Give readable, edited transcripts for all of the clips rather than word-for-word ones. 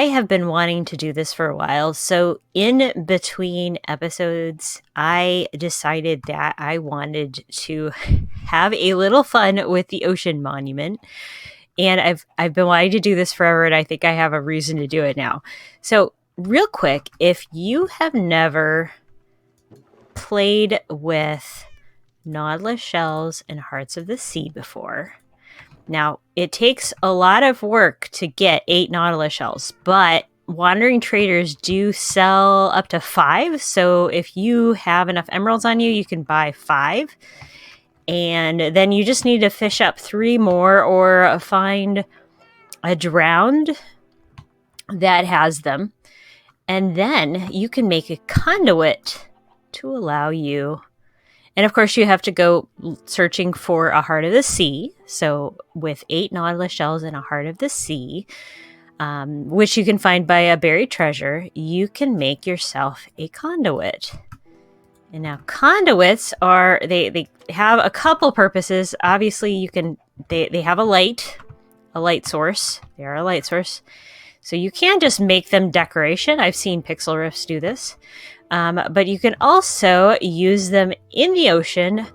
I have been wanting to do this for a while. So in between episodes, I decided that I wanted to have a little fun with the ocean monument. And I've been wanting to do this forever, and I think I have a reason to do it now. So real quick, if you have never played with Nautilus Shells and Hearts of the Sea before, now, it takes a lot of work to get 8 Nautilus shells, but wandering traders do sell up to 5. So if you have enough emeralds on you, you can buy 5. And then you just need to fish up 3 more or find a drowned that has them. And then you can make a conduit to allow you. And of course, you have to go searching for a Heart of the Sea. So with 8 Nautilus shells and a Heart of the Sea, which you can find by a buried treasure, you can make yourself a conduit. And now conduits are, they have a couple purposes. Obviously, you can, they have a light source. They are a light source. So you can just make them decoration. I've seen Pixel Riffs do this. But you can also use them in the ocean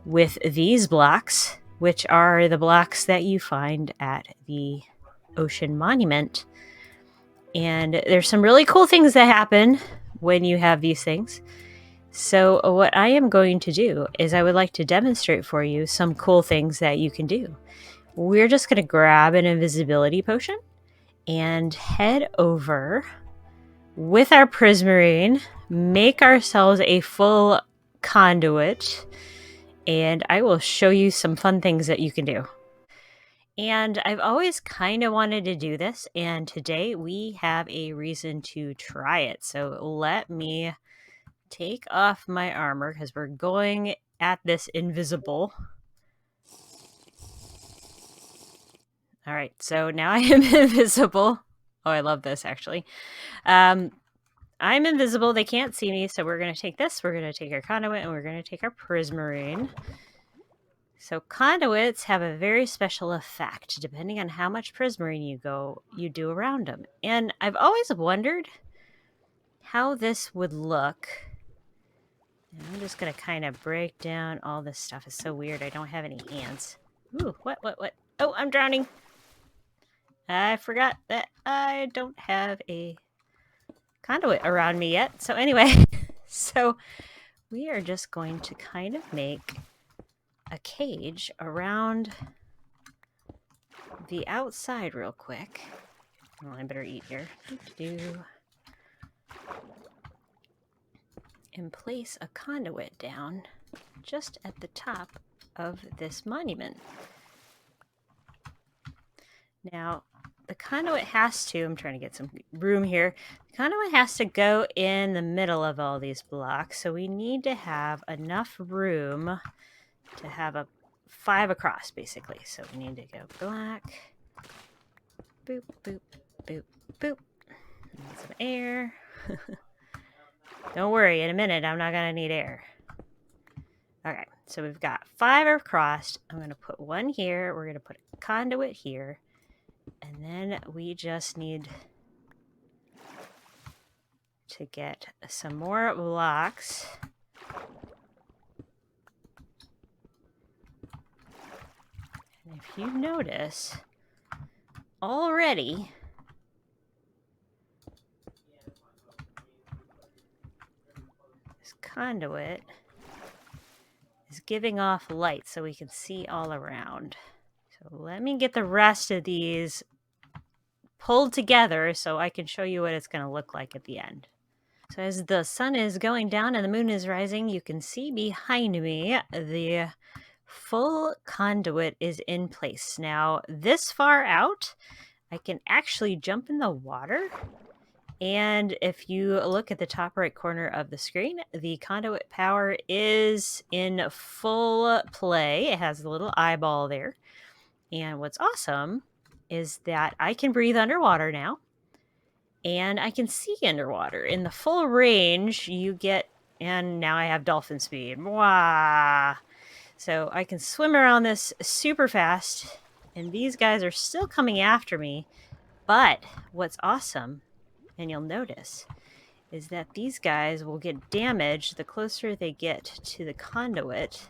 with these blocks, which are the blocks that you find at the ocean monument. And there's some really cool things that happen when you have these things. So what I am going to do is I would like to demonstrate for you some cool things that you can do. We're just going to grab an invisibility potion and head over with our prismarine, make ourselves a full conduit, and I will show you some fun things that you can do. And I've always kind of wanted to do this, and today we have a reason to try it. So let me take off my armor because we're going at this invisible. All right, so now I am invisible. Oh, I love this actually. I'm invisible. They can't see me. So we're going to take this. We're going to take our conduit and we're going to take our prismarine. So conduits have a very special effect depending on how much prismarine you do around them. And I've always wondered how this would look. And I'm just going to kind of break down all this stuff. It's so weird. I don't have any hands. Ooh, what? Oh, I'm drowning. I forgot that I don't have a conduit around me yet. So anyway, so we are just going to kind of make a cage around the outside real quick. Well, I better eat here. And place a conduit down just at the top of this monument. Now, the conduit has to, I'm trying to get some room here. The conduit has to go in the middle of all these blocks. So we need to have enough room to have a 5 across, basically. So we need to go black, boop, boop, boop, boop. Need some air. Don't worry, in a minute, I'm not going to need air. Okay, so we've got 5 across. I'm going to put 1 here. We're going to put a conduit here. And then we just need to get some more blocks. And if you notice, already this conduit is giving off light so we can see all around. So let me get the rest of these pulled together so I can show you what it's going to look like at the end. So as the sun is going down and the moon is rising, you can see behind me the full conduit is in place. Now, this far out, I can actually jump in the water. And if you look at the top right corner of the screen, the conduit power is in full play. It has a little eyeball there. And what's awesome is that I can breathe underwater now. And I can see underwater. In the full range, you get... And now I have dolphin speed. Wow! So I can swim around this super fast. And these guys are still coming after me. But what's awesome, and you'll notice, is that these guys will get damaged the closer they get to the conduit.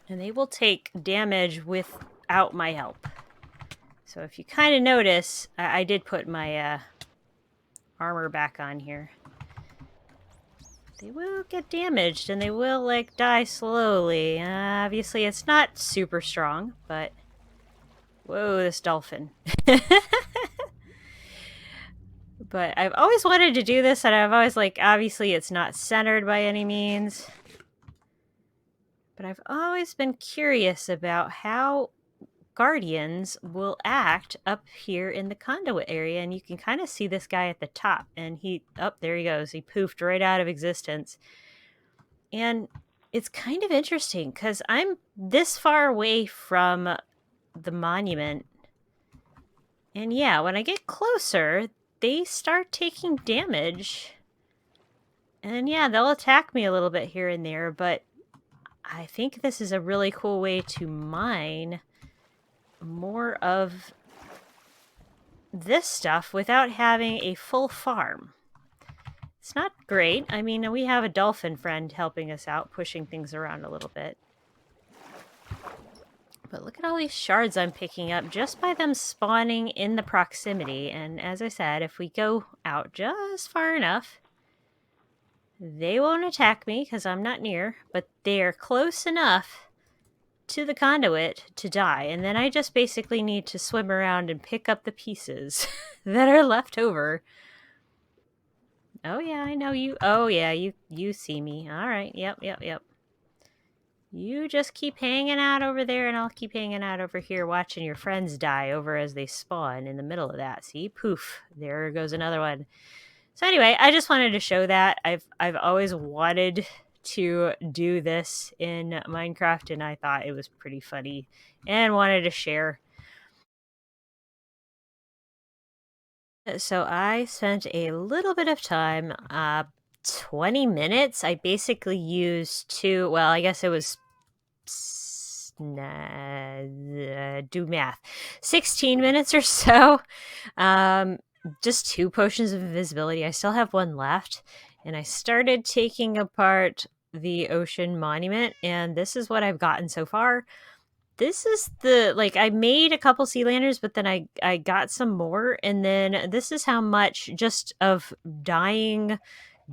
And they will take damage without my help. So if you kind of notice, I did put my armor back on here. They will get damaged and they will like die slowly. Obviously it's not super strong, but whoa, this dolphin. But I've always wanted to do this, and I've always like, obviously it's not centered by any means, but I've always been curious about how guardians will act up here in the conduit area. And you can kind of see this guy at the top, and there he goes. He poofed right out of existence. And it's kind of interesting because I'm this far away from the monument. And yeah, when I get closer, they start taking damage. And yeah, they'll attack me a little bit here and there, but I think this is a really cool way to mine more of this stuff without having a full farm. It's not great. I mean, we have a dolphin friend helping us out, pushing things around a little bit. But look at all these shards I'm picking up just by them spawning in the proximity. And as I said, if we go out just far enough, they won't attack me because I'm not near, but they're close enough to the conduit to die. And then I just basically need to swim around and pick up the pieces that are left over. Oh yeah, I know you. Oh yeah, you see me. All right. Yep. You just keep hanging out over there, and I'll keep hanging out over here watching your friends die over as they spawn in the middle of that. See? Poof. There goes another one. So anyway, I just wanted to show that. I've always wanted to do this in Minecraft, and I thought it was pretty funny and wanted to share. So I spent a little bit of time, 20 minutes. I basically used I guess it was do math, 16 minutes or so. Just 2 potions of invisibility. I still have 1 left, and I started taking apart the ocean monument, and this is what I've gotten so far. This is I made a couple sea landers, but then I got some more, and then this is how much just of dying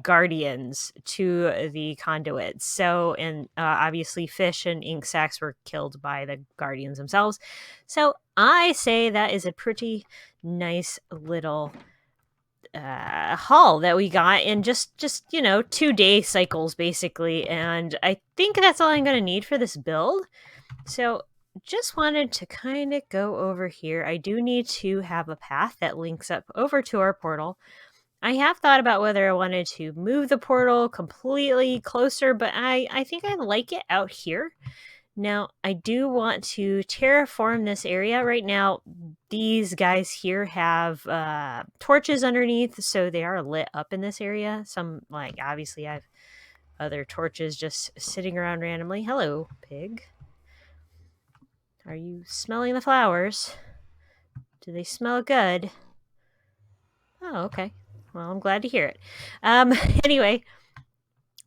guardians to the conduits. So, and obviously fish and ink sacs were killed by the guardians themselves. So I say that is a pretty nice little haul that we got in just 2-day cycles basically. And I think that's all I'm going to need for this build. So just wanted to kind of go over here. I do need to have a path that links up over to our portal. I have thought about whether I wanted to move the portal completely closer, but I think I like it out here. Now, I do want to terraform this area. Right now, these guys here have torches underneath, so they are lit up in this area. Some, obviously I have other torches just sitting around randomly. Hello, pig. Are you smelling the flowers? Do they smell good? Oh, okay. Well, I'm glad to hear it. Anyway,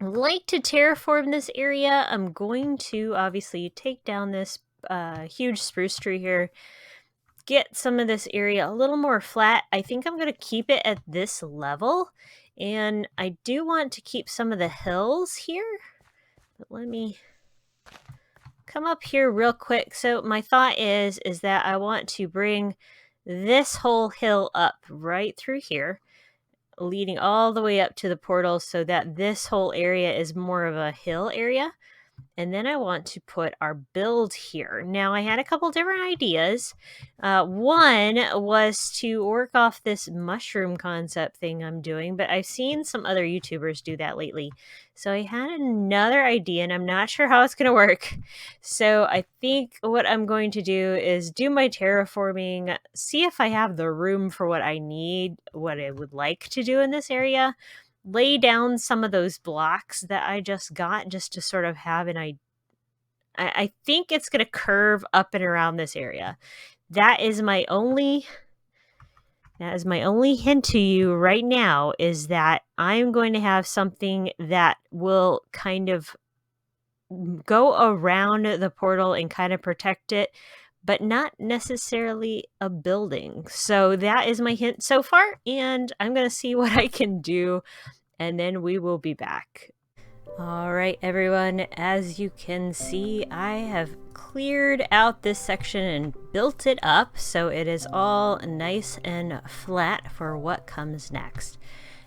I'd like to terraform this area. I'm going to obviously take down this huge spruce tree here, get some of this area a little more flat. I think I'm going to keep it at this level, and I do want to keep some of the hills here. But let me come up here real quick. So my thought is that I want to bring this whole hill up right through here, leading all the way up to the portal, so that this whole area is more of a hill area. And then I want to put our build here. Now, I had a couple different ideas. One was to work off this mushroom concept thing I'm doing, but I've seen some other YouTubers do that lately. So I had another idea, and I'm not sure how it's going to work. So I think what I'm going to do is do my terraforming, see if I have the room for what I need, what I would like to do in this area, lay down some of those blocks that I just got, just to sort of have an I think it's going to curve up and around this area. That is my only hint to you right now, is that I'm going to have something that will kind of go around the portal and kind of protect it, but not necessarily a building. So that is my hint so far, and I'm going to see what I can do, and then we will be back. All right, everyone, as you can see, I have cleared out this section and built it up so it is all nice and flat for what comes next.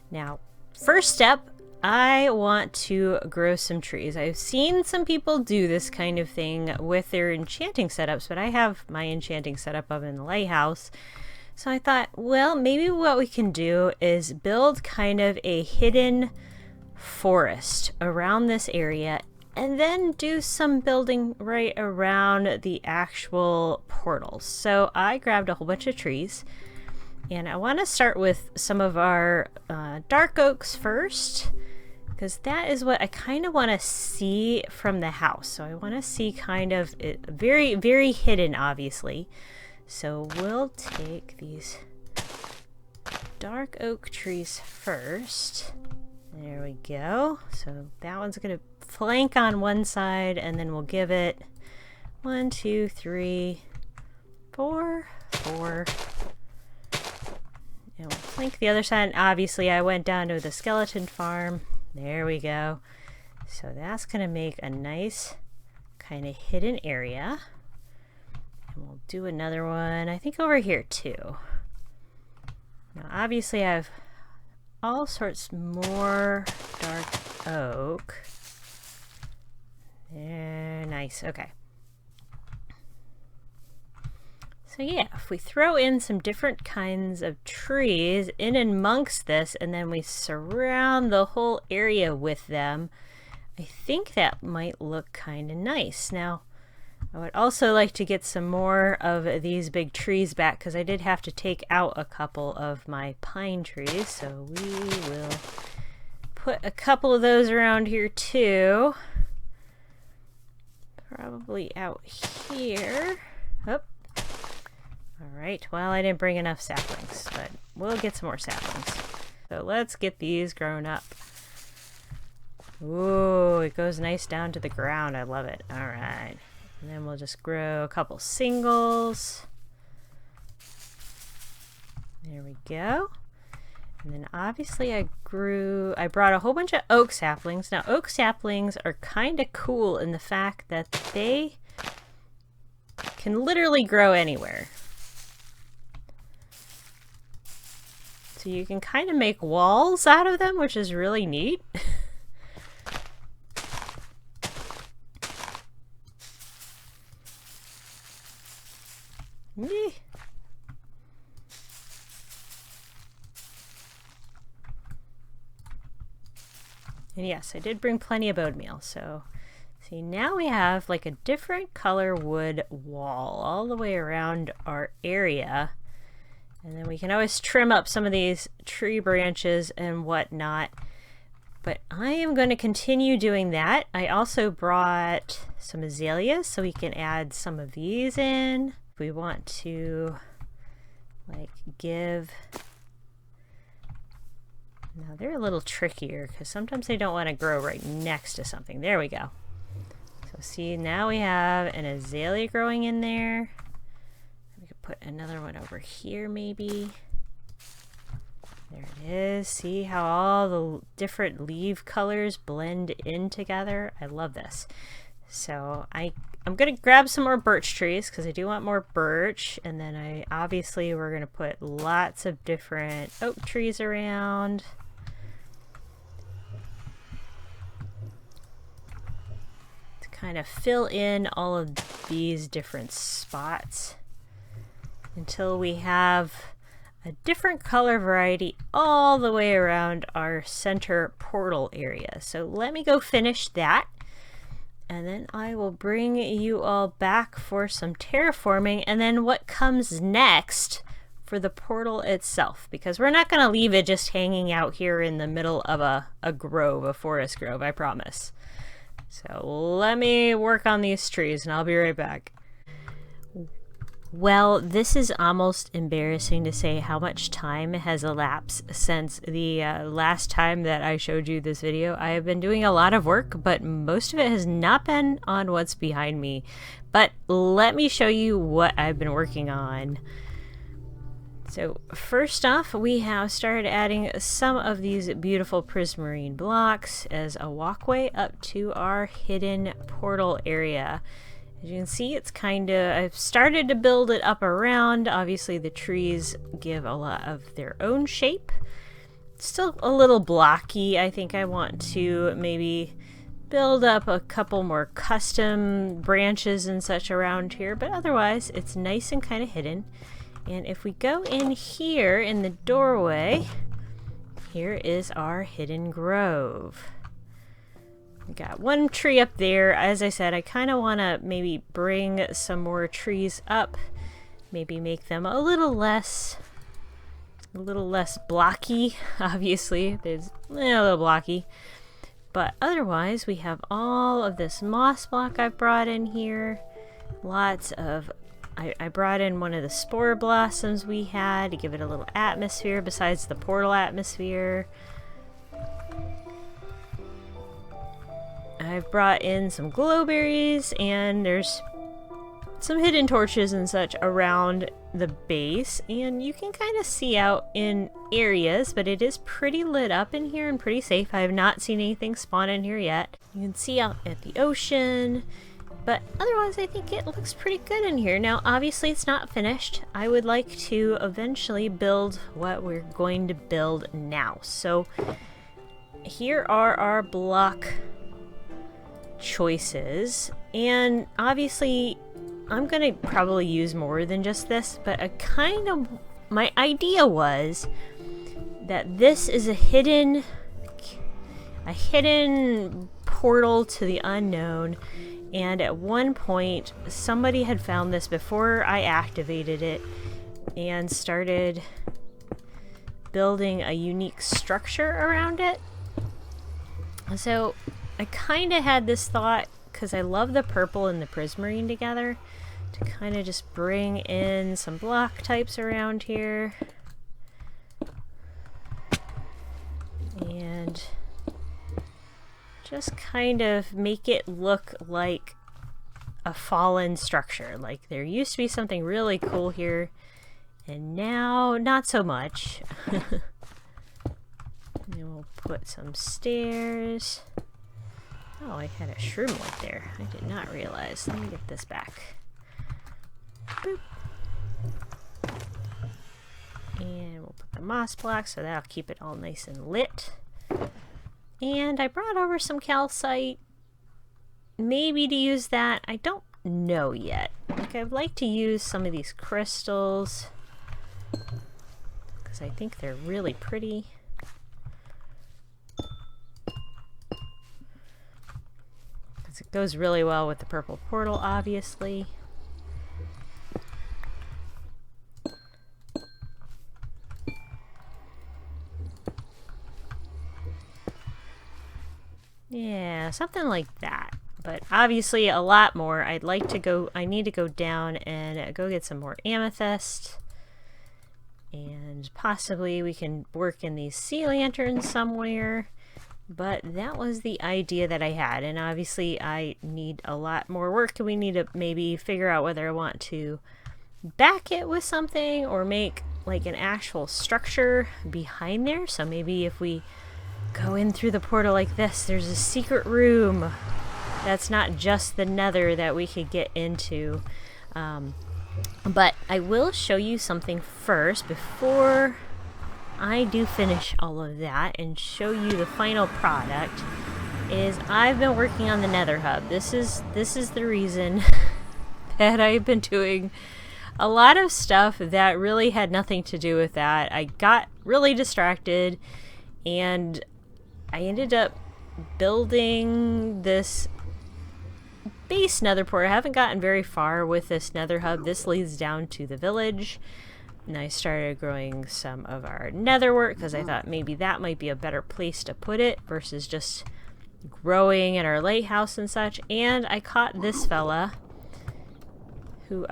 Now, first step, I want to grow some trees. I've seen some people do this kind of thing with their enchanting setups, but I have my enchanting setup up in the lighthouse. So I thought, well, maybe what we can do is build kind of a hidden forest around this area, and then do some building right around the actual portals. So I grabbed a whole bunch of trees, and I want to start with some of our dark oaks first, because that is what I kind of want to see from the house. So I want to see kind of it, very, very hidden, obviously. So we'll take these dark oak trees first. There we go. So that one's going to flank on one side, and then we'll give it 1, 2, 3, 4, 4. And we'll flank the other side. And obviously, I went down to the skeleton farm. There we go. So that's going to make a nice kind of hidden area. And we'll do another one, I think, over here too. Now, obviously, I have all sorts more dark oak. There, nice. Okay. So yeah, if we throw in some different kinds of trees in amongst this, and then we surround the whole area with them, I think that might look kind of nice. Now, I would also like to get some more of these big trees back, because I did have to take out a couple of my pine trees. So we will put a couple of those around here too. Probably out here. Oh. All right, well, I didn't bring enough saplings, but we'll get some more saplings. So let's get these grown up. Ooh, it goes nice down to the ground. I love it. All right. And then we'll just grow a couple singles. There we go. And then obviously I brought a whole bunch of oak saplings. Now, oak saplings are kind of cool in the fact that they can literally grow anywhere. So you can kind of make walls out of them, which is really neat. And yes, I did bring plenty of bone meal. So see, now we have like a different color wood wall all the way around our area. And then we can always trim up some of these tree branches and whatnot. But I am going to continue doing that. I also brought some azaleas, so we can add some of these in. If we want to like give... Now they're a little trickier because sometimes they don't want to grow right next to something. There we go. So see, now we have an azalea growing in there. We could put another one over here maybe. There it is. See how all the different leaf colors blend in together? I love this. So I'm going to grab some more birch trees because I do want more birch. And then we're going to put lots of different oak trees around. To kind of fill in all of these different spots until we have a different color variety all the way around our center portal area. So let me go finish that, and then I will bring you all back for some terraforming and then what comes next for the portal itself, because we're not going to leave it just hanging out here in the middle of a grove, a forest grove, I promise. So let me work on these trees and I'll be right back. Well, this is almost embarrassing to say how much time has elapsed since the last time that I showed you this video. I have been doing a lot of work, but most of it has not been on what's behind me. But let me show you what I've been working on. So first off, we have started adding some of these beautiful prismarine blocks as a walkway up to our hidden portal area. As you can see, it's kind of, I've started to build it up around. Obviously the trees give a lot of their own shape. It's still a little blocky. I think I want to maybe build up a couple more custom branches and such around here, but otherwise it's nice and kind of hidden. And if we go in here in the doorway, here is our hidden grove. We got one tree up there. As I said, I kind of want to maybe bring some more trees up, maybe make them a little less blocky. Obviously, there's a little blocky, but otherwise we have all of this moss block I've brought in here. Lots of, I brought in one of the spore blossoms we had to give it a little atmosphere besides the portal atmosphere. I've brought in some glowberries, and there's some hidden torches and such around the base, and you can kind of see out in areas, but it is pretty lit up in here and pretty safe. I have not seen anything spawn in here yet. You can see out at the ocean, but otherwise I think it looks pretty good in here. Now obviously it's not finished. I would like to eventually build what we're going to build now. So here are our block choices, and obviously I'm gonna probably use more than just this, but my idea was that this is a hidden portal to the unknown, and at one point somebody had found this before I activated it and started building a unique structure around it. So I kind of had this thought, because I love the purple and the prismarine together, to kind of just bring in some block types around here. And just kind of make it look like a fallen structure. Like there used to be something really cool here, and now not so much. And we'll put some stairs. Oh, I had a shroom right there. I did not realize. Let me get this back. Boop. And we'll put the moss block, so that'll keep it all nice and lit. And I brought over some calcite. Maybe to use that. I don't know yet. Like, I'd like to use some of these crystals, because I think they're really pretty. It goes really well with the purple portal, obviously. Yeah, something like that. But obviously a lot more. I need to go down and go get some more amethyst. And possibly we can work in these sea lanterns somewhere. But that was the idea that I had, and obviously I need a lot more work, and we need to maybe figure out whether I want to back it with something or make like an actual structure behind there. So maybe if we go in through the portal like this, there's a secret room that's not just the Nether that we could get into. But I will show you something first before I do finish all of that and show you the final product. Is I've been working on the Nether Hub. This is the reason that I've been doing a lot of stuff that really had nothing to do with that. I got really distracted and I ended up building this base nether portal. I haven't gotten very far with this Nether Hub. This leads down to the village. And I started growing some of our nether wart because I thought maybe that might be a better place to put it versus just growing in our lighthouse and such. And I caught this fella who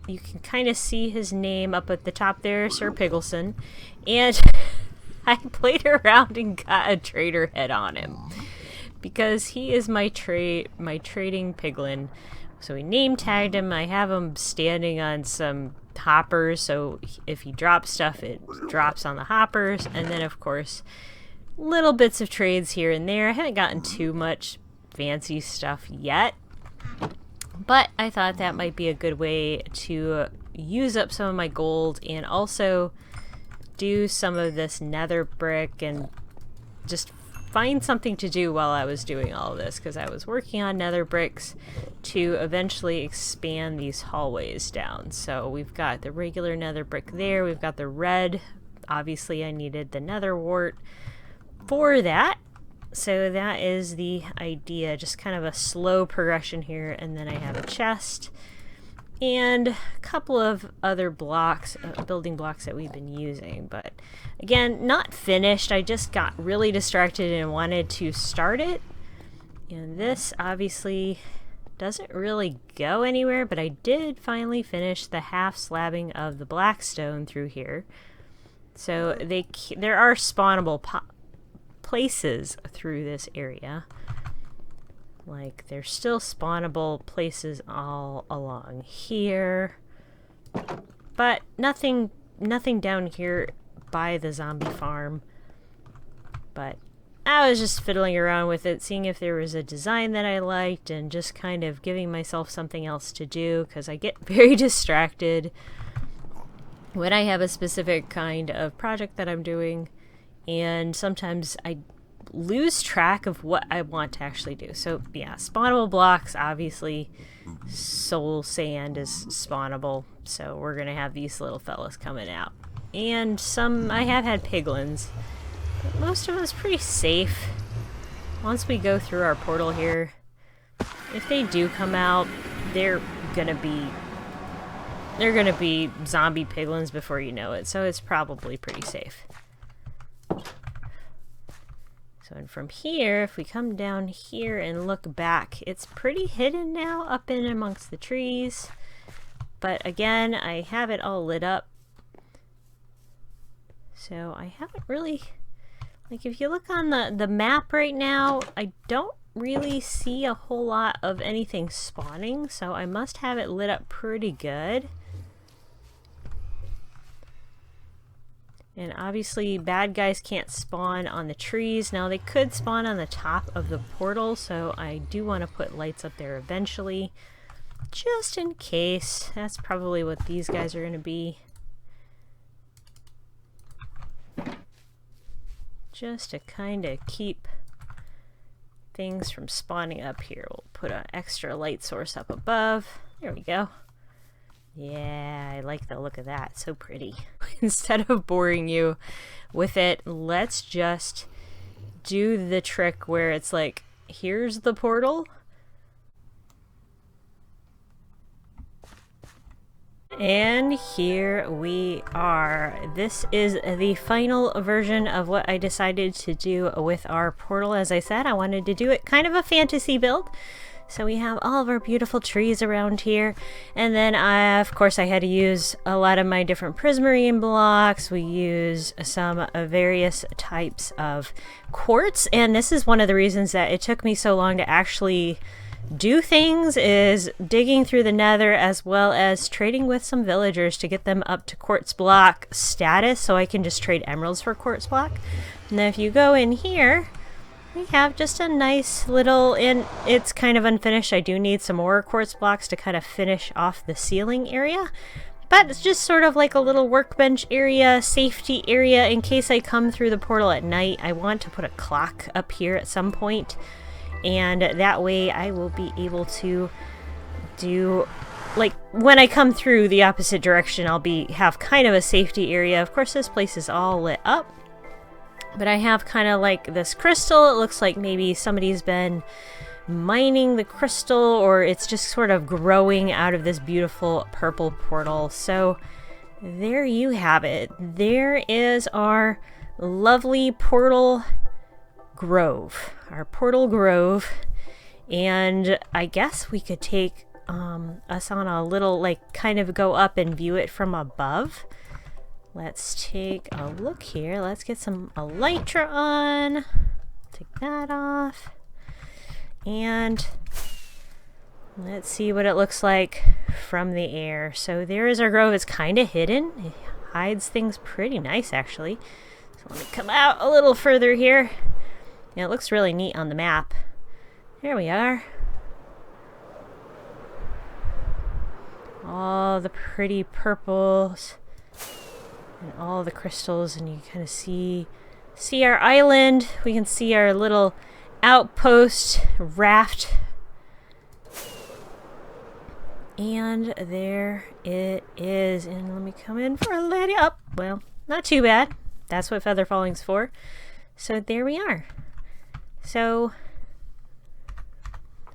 you can kind of see his name up at the top there, Sir Piggleson. And I played around and got a trader head on him because he is my trading piglin. So we name tagged him. I have him standing on some hoppers, so if he drops stuff, it drops on the hoppers. And then, of course, little bits of trades here and there. I haven't gotten too much fancy stuff yet, but I thought that might be a good way to use up some of my gold and also do some of this nether brick and just find something to do while I was doing all of this, because I was working on nether bricks to eventually expand these hallways down. So we've got the regular nether brick there, we've got the red. Obviously I needed the nether wart for that. So that is the idea, just kind of a slow progression here. And then I have a chest and a couple of other blocks, building blocks that we've been using, but again, not finished. I just got really distracted and wanted to start it. And this obviously doesn't really go anywhere, but I did finally finish the half slabbing of the black stone through here. So there are spawnable places through this area. Like, there's still spawnable places all along here, but nothing down here by the zombie farm. But I was just fiddling around with it, seeing if there was a design that I liked, and just kind of giving myself something else to do, because I get very distracted when I have a specific kind of project that I'm doing, and sometimes I lose track of what I want to actually do. So yeah, spawnable blocks, obviously soul sand is spawnable, so we're gonna have these little fellas coming out. And some, I have had piglins, but most of them is pretty safe. Once we go through our portal here, if they do come out, they're gonna be zombie piglins before you know it, so it's probably pretty safe. So, and from here, if we come down here and look back, it's pretty hidden now up in amongst the trees. But again, I have it all lit up. So I haven't really, like, if you look on the map right now, I don't really see a whole lot of anything spawning. So I must have it lit up pretty good. And obviously bad guys can't spawn on the trees. Now they could spawn on the top of the portal, so I do want to put lights up there eventually, just in case. That's probably what these guys are going to be. Just to kind of keep things from spawning up here. We'll put an extra light source up above. There we go. Yeah, I like the look of that. So pretty. Instead of boring you with it, let's just do the trick where it's like, here's the portal. And here we are. This is the final version of what I decided to do with our portal. As I said, I wanted to do it kind of a fantasy build. So we have all of our beautiful trees around here. And then of course I had to use a lot of my different prismarine blocks. We use some various types of quartz. And this is one of the reasons that it took me so long to actually do things, is digging through the nether as well as trading with some villagers to get them up to quartz block status so I can just trade emeralds for quartz block. And then if you go in here, we have just a nice little, and it's kind of unfinished. I do need some more quartz blocks to kind of finish off the ceiling area. But it's just sort of like a little workbench area, safety area in case I come through the portal at night. I want to put a clock up here at some point, and that way I will be able to do, like, when I come through the opposite direction, I'll have kind of a safety area. Of course, this place is all lit up. But I have kind of like this crystal. It looks like maybe somebody's been mining the crystal, or it's just sort of growing out of this beautiful purple portal. So there you have it. There is our lovely portal grove, our portal grove. And I guess we could take us on a little, like, kind of go up and view it from above. Let's take a look here. Let's get some elytra on. Take that off. And let's see what it looks like from the air. So there is our grove. It's kind of hidden. It hides things pretty nice, actually. So let me come out a little further here. Yeah, it looks really neat on the map. There we are. All the pretty purples and all the crystals, and you kind of see our island. We can see our little outpost raft. And there it is. And let me come in for a landing up. Well, not too bad. That's what feather falling's for. So there we are. So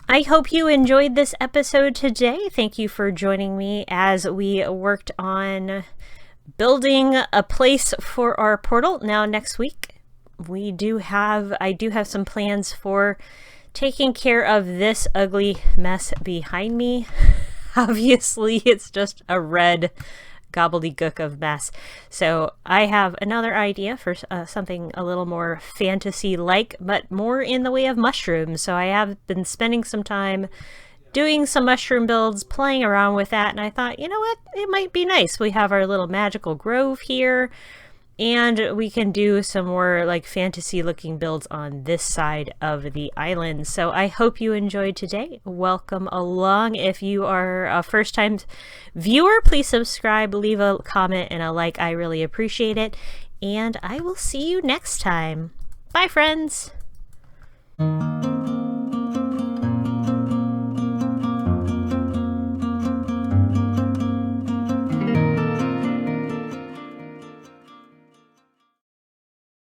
I hope you enjoyed this episode today. Thank you for joining me as we worked on building a place for our portal. Now next week I do have some plans for taking care of this ugly mess behind me. Obviously it's just a red gobbledygook of mess. So I have another idea for something a little more fantasy-like, but more in the way of mushrooms. So I have been spending some time doing some mushroom builds, playing around with that, and I thought, you know what, it might be nice. We have our little magical grove here, and we can do some more like fantasy-looking builds on this side of the island. So I hope you enjoyed today. Welcome along. If you are a first-time viewer, please subscribe, leave a comment and a like. I really appreciate it. And I will see you next time. Bye, friends.